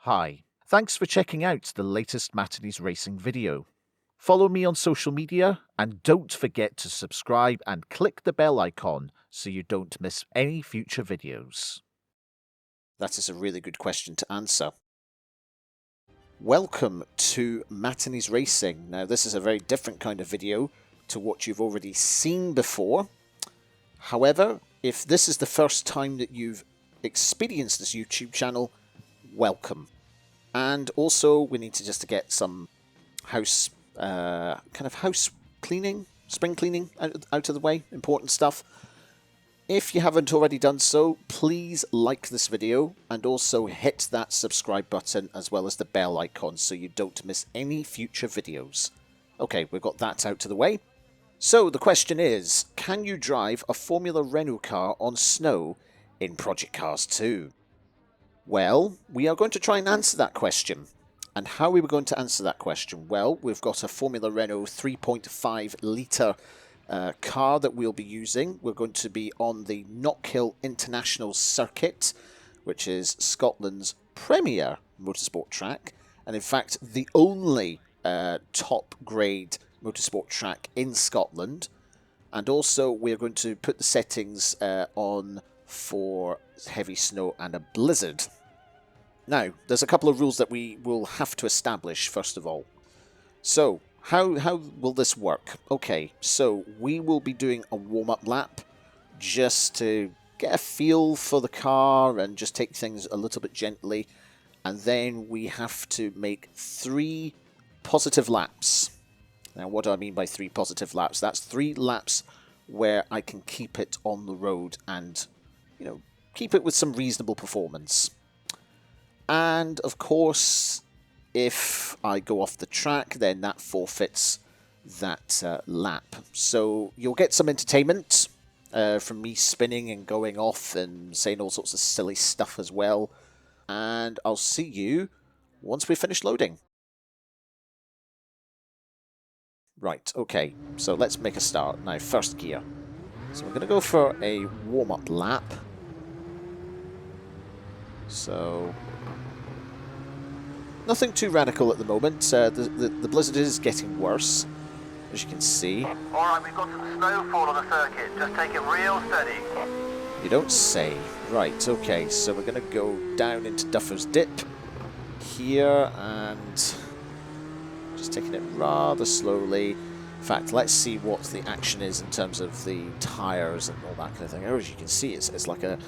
Hi, thanks for checking out the latest Matinees Racing video. Follow me on social media and don't forget to subscribe and click the bell icon so you don't miss any future videos. That is a really good question to answer. Welcome to Matinees Racing. Now this is a very different kind of video to what you've already seen before. However, if this is the first time that you've experienced this YouTube channel, welcome. And also, we need to get some house cleaning, spring cleaning out of the way, important stuff. If you haven't already done so, please like this video and also hit that subscribe button as well as the bell icon so you don't miss any future videos. Okay, we've got that out of the way. So the question is, can you drive a Formula Renault car on snow in Project Cars 2? Well, we are going to try and answer that question. And how are we going to answer that question? Well, we've got a Formula Renault 3.5 litre car that we'll be using. We're going to be on the Knockhill International circuit, which is Scotland's premier motorsport track. And in fact, the only top grade motorsport track in Scotland. And also, we're going to put the settings on for heavy snow and a blizzard. Now, there's a couple of rules that we will have to establish first of all. So, how will this work? Okay, so we will be doing a warm-up lap just to get a feel for the car and just take things a little bit gently. And then we have to make 3 positive laps. Now, what do I mean by 3 positive laps? That's 3 laps where I can keep it on the road and, you know, keep it with some reasonable performance. And, of course, if I go off the track, then that forfeits that lap. So you'll get some entertainment from me spinning and going off and saying all sorts of silly stuff as well. And I'll see you once we finish loading. Right, okay, so let's make a start. Now, first gear. So we're going to go for a warm-up lap. So, nothing too radical at the moment. The blizzard is getting worse, as you can see. Alright, we've got some snowfall on the circuit. Just take it real steady. You don't say. Right, okay, so we're going to go down into Duffer's Dip here and just taking it rather slowly. In fact, let's see what the action is in terms of the tyres and all that kind of thing. As you can see, it's like a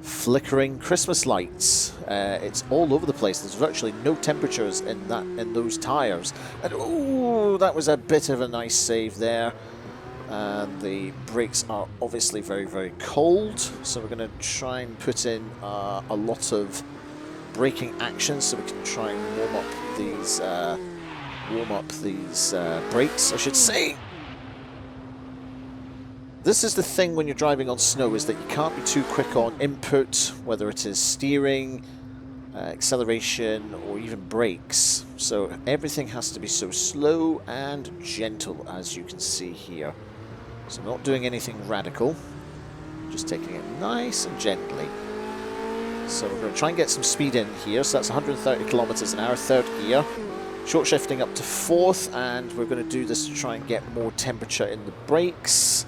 flickering Christmas lights. It's all over the place. There's virtually no temperatures in those tyres. And oh, that was a bit of a nice save there. And the brakes are obviously very, very cold. So we're going to try and put in a lot of braking action so we can try and warm up these brakes, I should say. This is the thing when you're driving on snow, is that you can't be too quick on input, whether it is steering, acceleration, or even brakes. So everything has to be so slow and gentle, as you can see here. So not doing anything radical, just taking it nice and gently. So we're going to try and get some speed in here. So that's 130 kilometers an hour, 3rd gear. Short shifting up to 4th, and we're going to do this to try and get more temperature in the brakes.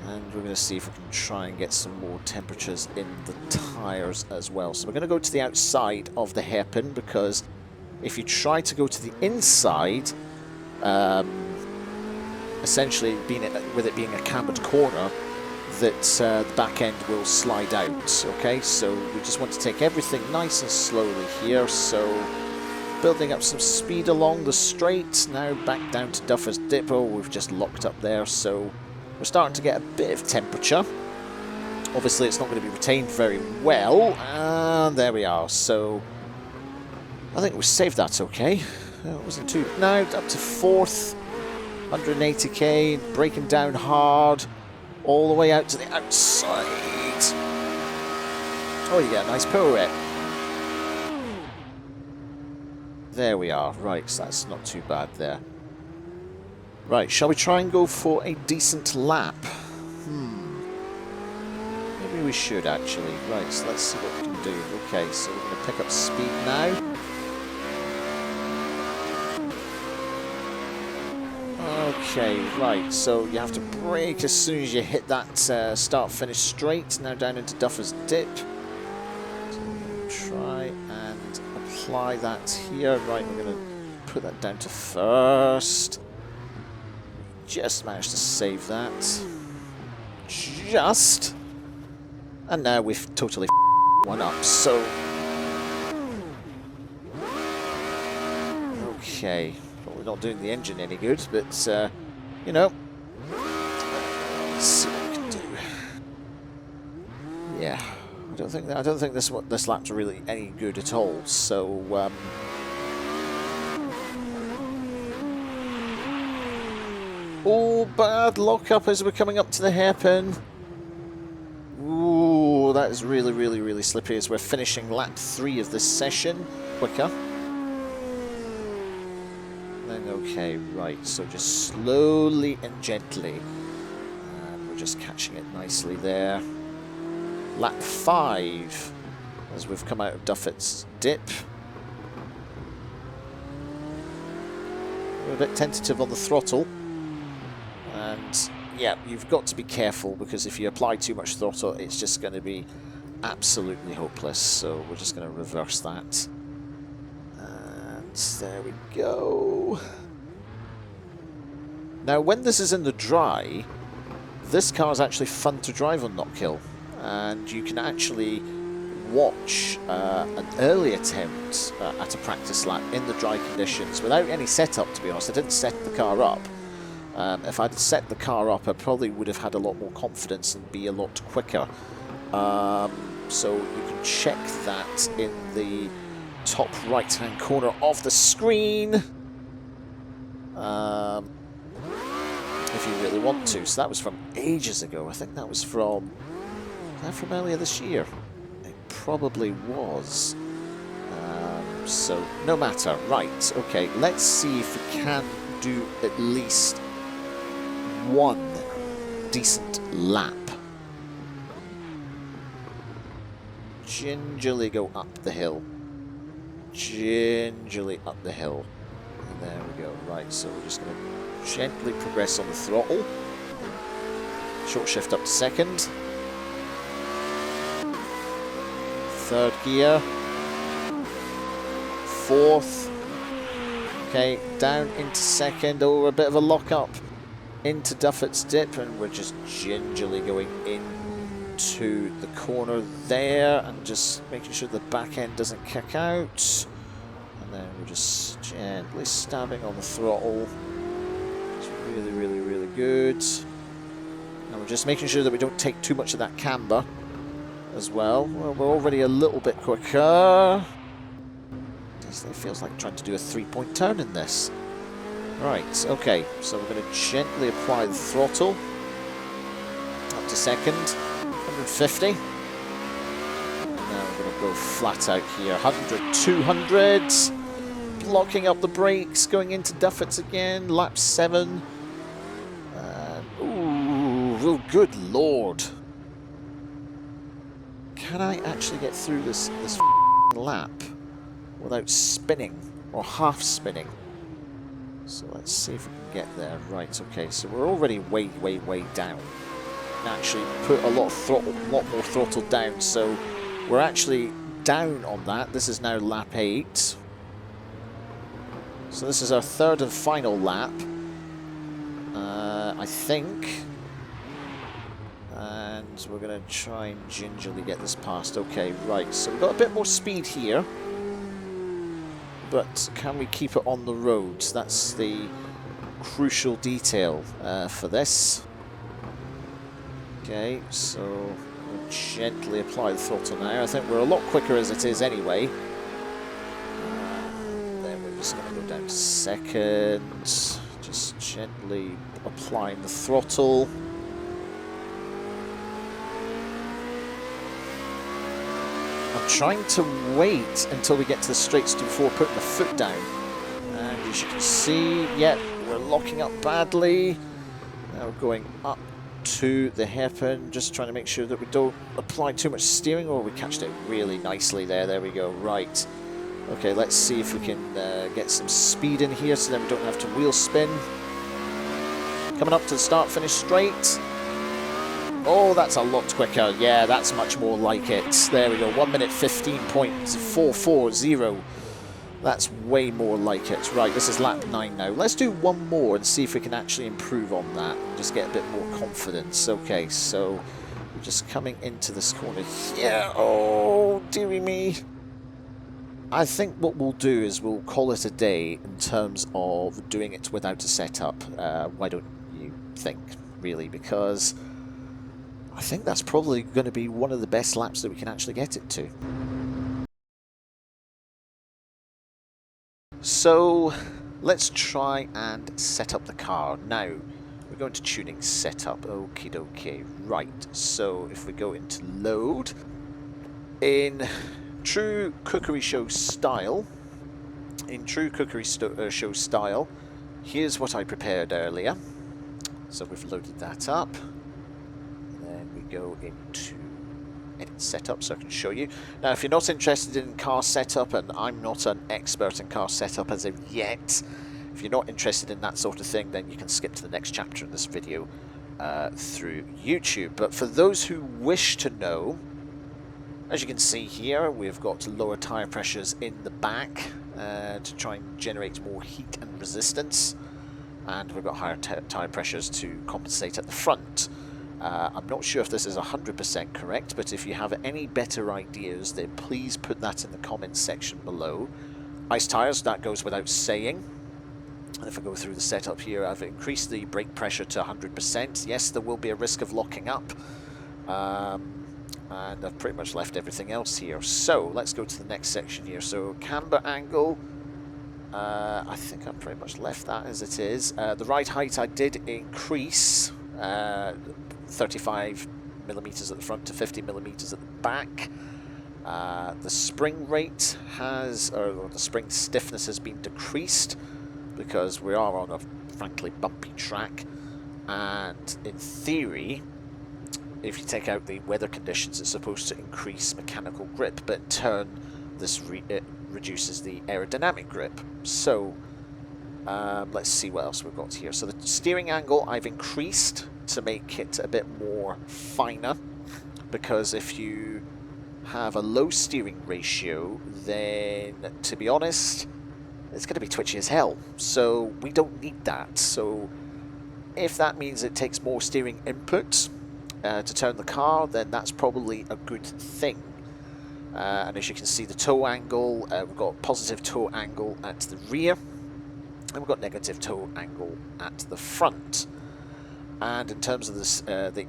And we're going to see if we can try and get some more temperatures in the tyres as well. So we're going to go to the outside of the hairpin, because if you try to go to the inside, essentially with it being a cambered corner, that the back end will slide out. Okay, so we just want to take everything nice and slowly here. So building up some speed along the straight. Now back down to Duffer's Dip. Oh, we've just locked up there, so we're starting to get a bit of temperature. Obviously, it's not going to be retained very well. And there we are. So I think we saved that okay. It wasn't too... Now up to 4th, 180k, braking down hard, all the way out to the outside. Oh, you get a nice pirouette. There we are. Right, so that's not too bad there. Right, shall we try and go for a decent lap? Maybe we should, actually. Right, so let's see what we can do. Okay, so we're going to pick up speed now. Okay, right, so you have to brake as soon as you hit that start-finish straight. Now down into Duffer's Dip. So try and apply that here. Right, we're going to put that down to first. Just managed to save that. Just. And now we've totally one up, so... Okay. Probably not doing the engine any good, but, you know. Let's see what we can do. Yeah. I don't think this lap's really any good at all, so, oh, bad lock-up as we're coming up to the hairpin. Ooh, that is really, really, really slippery as we're finishing lap 3 of this session. Quicker. Then, okay, right, so just slowly and gently. And we're just catching it nicely there. Lap 5, as we've come out of Duffer's Dip. We're a bit tentative on the throttle. And yeah, you've got to be careful because if you apply too much throttle, it's just going to be absolutely hopeless. So we're just going to reverse that. And there we go. Now, when this is in the dry, this car is actually fun to drive on Knockhill. And you can actually watch an early attempt at a practice lap in the dry conditions without any setup, to be honest. I didn't set the car up. If I'd set the car up, I probably would have had a lot more confidence and be a lot quicker. So you can check that in the top right-hand corner of the screen. If you really want to. So that was from ages ago. I think that was from earlier this year. It probably was. So no matter. Right, okay, let's see if we can do at least one decent lap. Gingerly go up the hill. Gingerly up the hill. And there we go. Right, so we're just going to gently progress on the throttle. Short shift up to second. Third gear. Fourth. Okay, down into second. Oh, a bit of a lock-up into Duffer's Dip, and we're just gingerly going into the corner there and just making sure the back end doesn't kick out. And then we're just gently stabbing on the throttle. It's really, really, really good. And we're just making sure that we don't take too much of that camber as well. Well, we're already a little bit quicker. It feels like trying to do a 3-point turn in this. Right, okay, so we're going to gently apply the throttle. Up to second, 150. And now we're going to go flat out here, 100, 200. Blocking up the brakes, going into Duffer's again, lap 7. Ooh, oh, good lord. Can I actually get through this lap without spinning or half spinning? So let's see if we can get there. Right, okay, so we're already way, way, way down. Actually put a lot more throttle down, so we're actually down on that. This is now lap 8. So this is our third and final lap, I think. And we're going to try and gingerly get this past. Okay, right, so we've got a bit more speed here. But can we keep it on the road? That's the crucial detail for this. Okay, so we'll gently apply the throttle now. I think we're a lot quicker as it is anyway. Then we're just going to go down to second. Just gently applying the throttle. I'm trying to wait until we get to the straights before putting the foot down. And as you can see, yep, we're locking up badly. Now we're going up to the hairpin, just trying to make sure that we don't apply too much steering. Oh, we catched it really nicely there. There we go. Right. Okay, let's see if we can get some speed in here so then we don't have to wheel spin. Coming up to the start-finish straight. Oh, that's a lot quicker. Yeah, that's much more like it. There we go, 1 minute 15.440. That's way more like it. Right, this is lap 9 now. Let's do one more and see if we can actually improve on that. Just get a bit more confidence. Okay, so we're just coming into this corner here. Oh, dearie me. I think what we'll do is we'll call it a day in terms of doing it without a setup. Why don't you think, really? Because I think that's probably going to be one of the best laps that we can actually get it to. So let's try and set up the car. Now, we're going to tuning setup. Okie dokie. Right, so if we go into load, in true Cookery Show style, here's what I prepared earlier. So we've loaded that up. Go into edit setup so I can show you. Now, if you're not interested in car setup, and I'm not an expert in car setup as of yet, if you're not interested in that sort of thing, then you can skip to the next chapter in this video through YouTube. But for those who wish to know, as you can see here, we've got lower tyre pressures in the back to try and generate more heat and resistance, and we've got higher tyre pressures to compensate at the front. I'm not sure if this is 100% correct, but if you have any better ideas, then please put that in the comments section below. Ice tyres, that goes without saying. And if I go through the setup here, I've increased the brake pressure to 100%. Yes, there will be a risk of locking up. And I've pretty much left everything else here. So, let's go to the next section here. So, camber angle. I think I've pretty much left that as it is. The ride height I did increase. 35 millimeters at the front to 50 millimeters at the back. The spring rate has, or the spring stiffness has been decreased because we are on a frankly bumpy track, and in theory, if you take out the weather conditions, it's supposed to increase mechanical grip, but in turn this reduces the aerodynamic grip. So let's see what else we've got here. So the steering angle I've increased to make it a bit more finer, because if you have a low steering ratio, then to be honest, it's going to be twitchy as hell. So we don't need that. So if that means it takes more steering input to turn the car, then that's probably a good thing. And as you can see, the toe angle, we've got positive toe angle at the rear, and we've got negative toe angle at the front. And in terms of this, the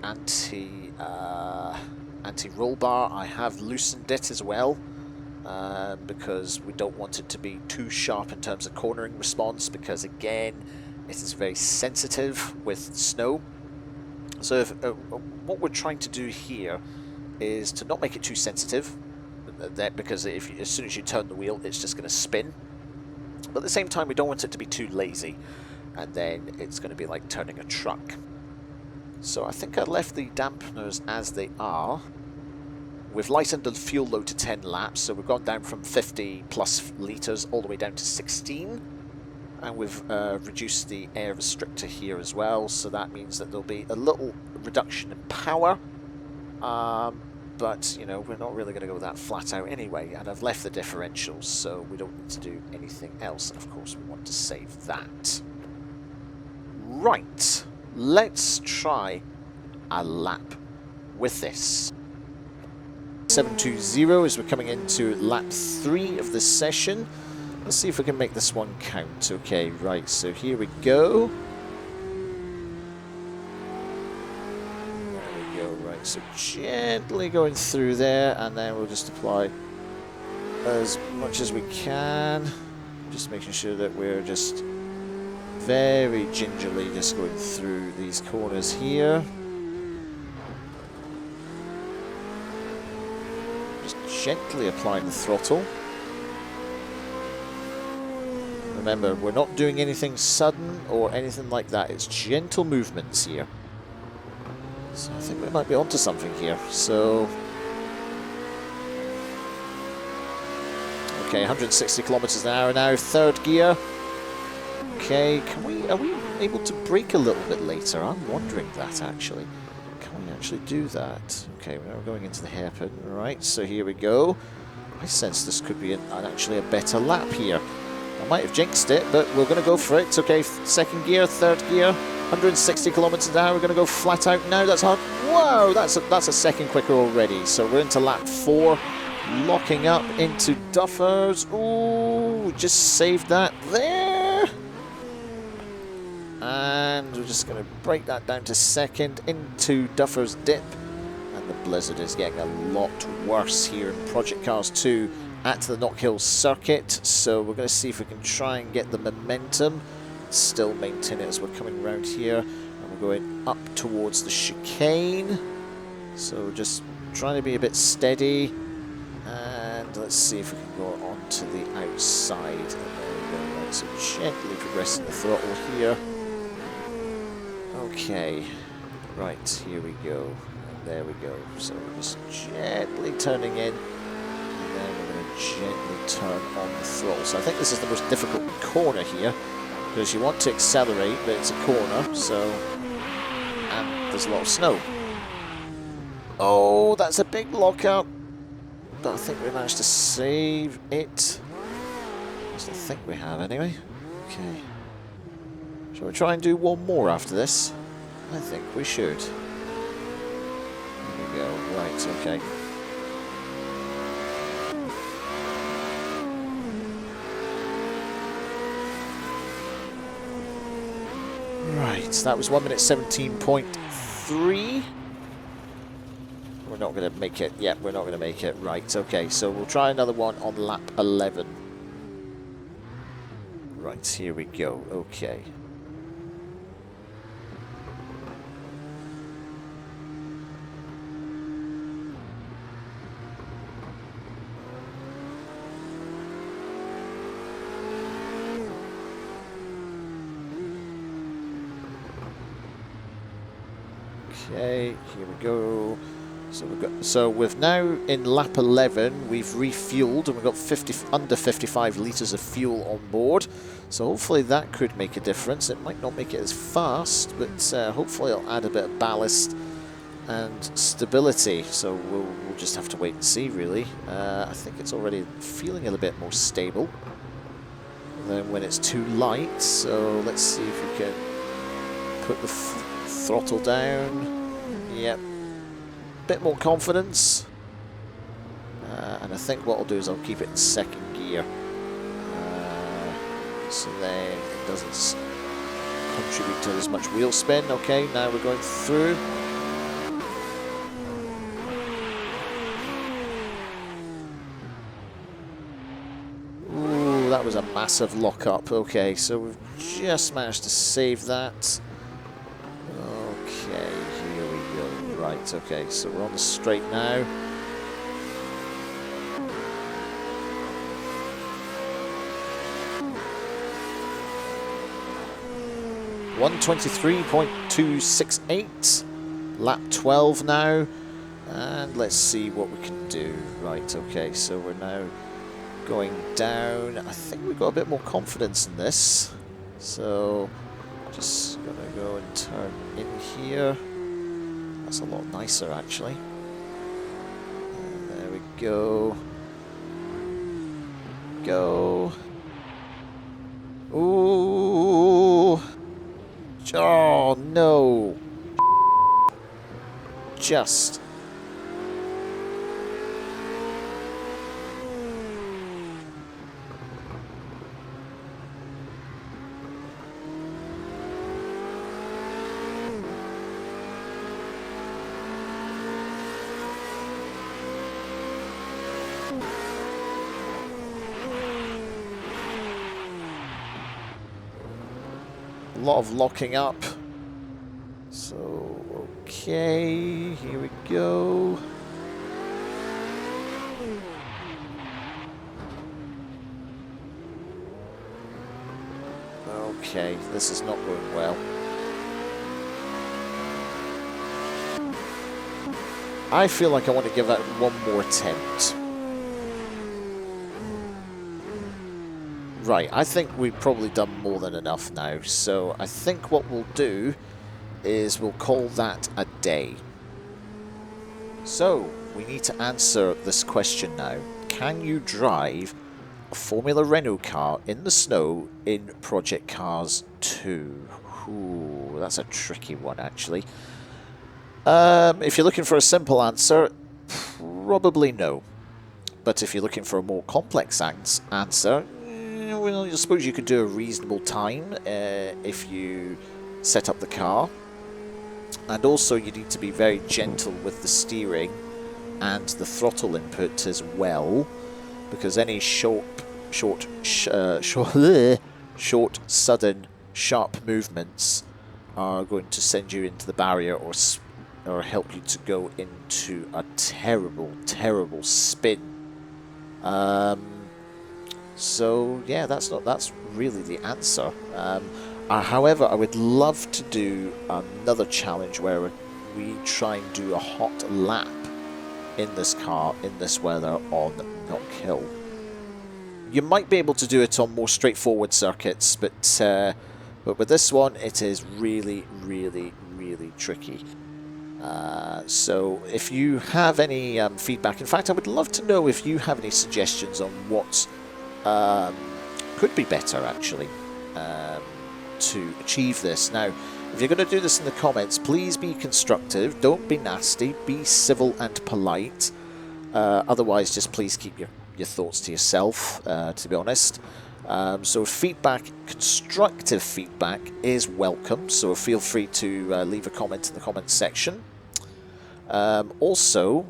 anti-roll bar, I have loosened it as well, because we don't want it to be too sharp in terms of cornering response, because again, it is very sensitive with snow. So if, what we're trying to do here is to not make it too sensitive, because as soon as you turn the wheel, it's just going to spin. But at the same time, we don't want it to be too lazy, and then it's going to be like turning a truck. So I think I left the dampeners as they are. We've lightened the fuel load to 10 laps, so we've gone down from 50 plus litres all the way down to 16. And we've reduced the air restrictor here as well, so that means that there'll be a little reduction in power. But, you know, we're not really going to go that flat out anyway. And I've left the differentials, so we don't need to do anything else. And of course, we want to save that. Right. Let's try a lap with this. 720 as we're coming into lap 3 of this session. Let's see if we can make this one count. Okay, right, so here we go. There we go, right, so gently going through there, and then we'll just apply as much as we can. Just making sure that we're just very gingerly just going through these corners here. Just gently applying the throttle. Remember, we're not doing anything sudden or anything like that. It's gentle movements here. So I think we might be onto something here. So, okay, 160 kilometers an hour now, third gear. okay. Are we able to brake a little bit later? I'm wondering that, actually. Can we actually do that? Okay, we're now going into the hairpin. Right, so here we go. I sense this could be actually a better lap here. I might have jinxed it, but we're going to go for it. Okay, second gear, third gear, 160 kilometers an hour. We're going to go flat out now. That's hard. Whoa, that's a second quicker already. So we're into lap 4, locking up into Duffers. Ooh, just saved that there. And we're just going to break that down to second into Duffers dip. And the blizzard is getting a lot worse here in Project Cars 2 at the Knockhill circuit. So we're going to see if we can try and get the momentum, still maintain it as we're coming around here. And we're going up towards the chicane. So just trying to be a bit steady. And let's see if we can go onto the outside. And there we go. Right, so gently progressing the throttle here. Okay, right, here we go. And there we go. So we're just gently turning in. And then we're going to gently turn on the throttle. So I think this is the most difficult corner here, because you want to accelerate, but it's a corner, so... And there's a lot of snow. Oh, that's a big lockup. But I think we managed to save it. At least I think we have, anyway. Okay. Shall we try and do one more after this? I think we should. There we go. Right, okay. Right, that was 1 minute 17.3. We're not going to make it. Yeah, we're not going to make it. Right, okay, so we'll try another one on lap 11. Right, here we go. Okay. Okay, here we go. So we've now in lap 11 we've refueled and we've got under 55 litres of fuel on board. So hopefully that could make a difference. It might not make it as fast, but hopefully it'll add a bit of ballast and stability. So we'll just have to wait and see, really. I think it's already feeling a little bit more stable than when it's too light. So let's see if we can put the throttle down. Yep. Bit more confidence. And I think what I'll do is I'll keep it in second gear. So then it doesn't contribute to as much wheel spin. Okay, now we're going through. Ooh, that was a massive lockup. Okay, so we've just managed to save that. Okay, here we go. Right, okay, so we're on the straight now. (1:23.268). Lap 12 now. And let's see what we can do. Right, okay, so we're now going down. I think we've got a bit more confidence in this. So just gonna go and turn in here. That's a lot nicer, actually. And there we go. Go. Ooh. Oh, no. Just. A lot of locking up. So, okay, here we go. Okay, this is not going well. I feel like I want to give that one more attempt. Right, I think we've probably done more than enough now, so I think what we'll do is we'll call that a day. So, we need to answer this question now. Can you drive a Formula Renault car in the snow in Project Cars 2? Ooh, that's a tricky one, actually. If you're looking for a simple answer, probably no. But if you're looking for a more complex answer, well, I suppose you could do a reasonable time if you set up the car. And also you need to be very gentle with the steering and the throttle input as well, because any short, sudden, sharp movements are going to send you into the barrier or help you to go into a terrible, terrible spin. So yeah, that's really the answer. However, I would love to do another challenge where we try and do a hot lap in this car in this weather on Knockhill. You might be able to do it on more straightforward circuits, but with this one, it is really, really, really tricky. So if you have any feedback, in fact, I would love to know if you have any suggestions on what could be better, actually, to achieve this. Now, if you're going to do this in the comments, please be constructive, don't be nasty, be civil and polite. Otherwise, just please keep your thoughts to yourself, to be honest. So feedback, constructive feedback is welcome, so feel free to leave a comment in the comments section. Also,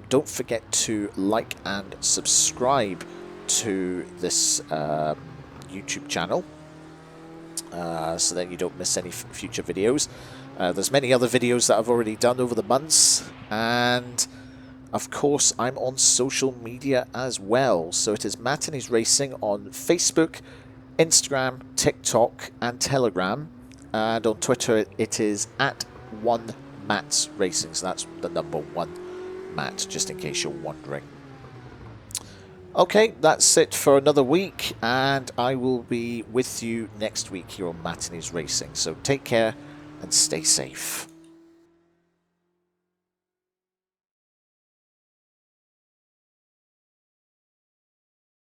don't forget to like and subscribe to this YouTube channel, so that you don't miss any future videos. There's many other videos that I've already done over the months, and of course I'm on social media as well. So it is Matt and His Racing on Facebook, Instagram, TikTok and Telegram, and on Twitter it is at 1MattsRacing, so that's the number 1 Matt, just in case you're wondering. Okay, that's it for another week, and I will be with you next week here on Matt and His Racing. So take care and stay safe.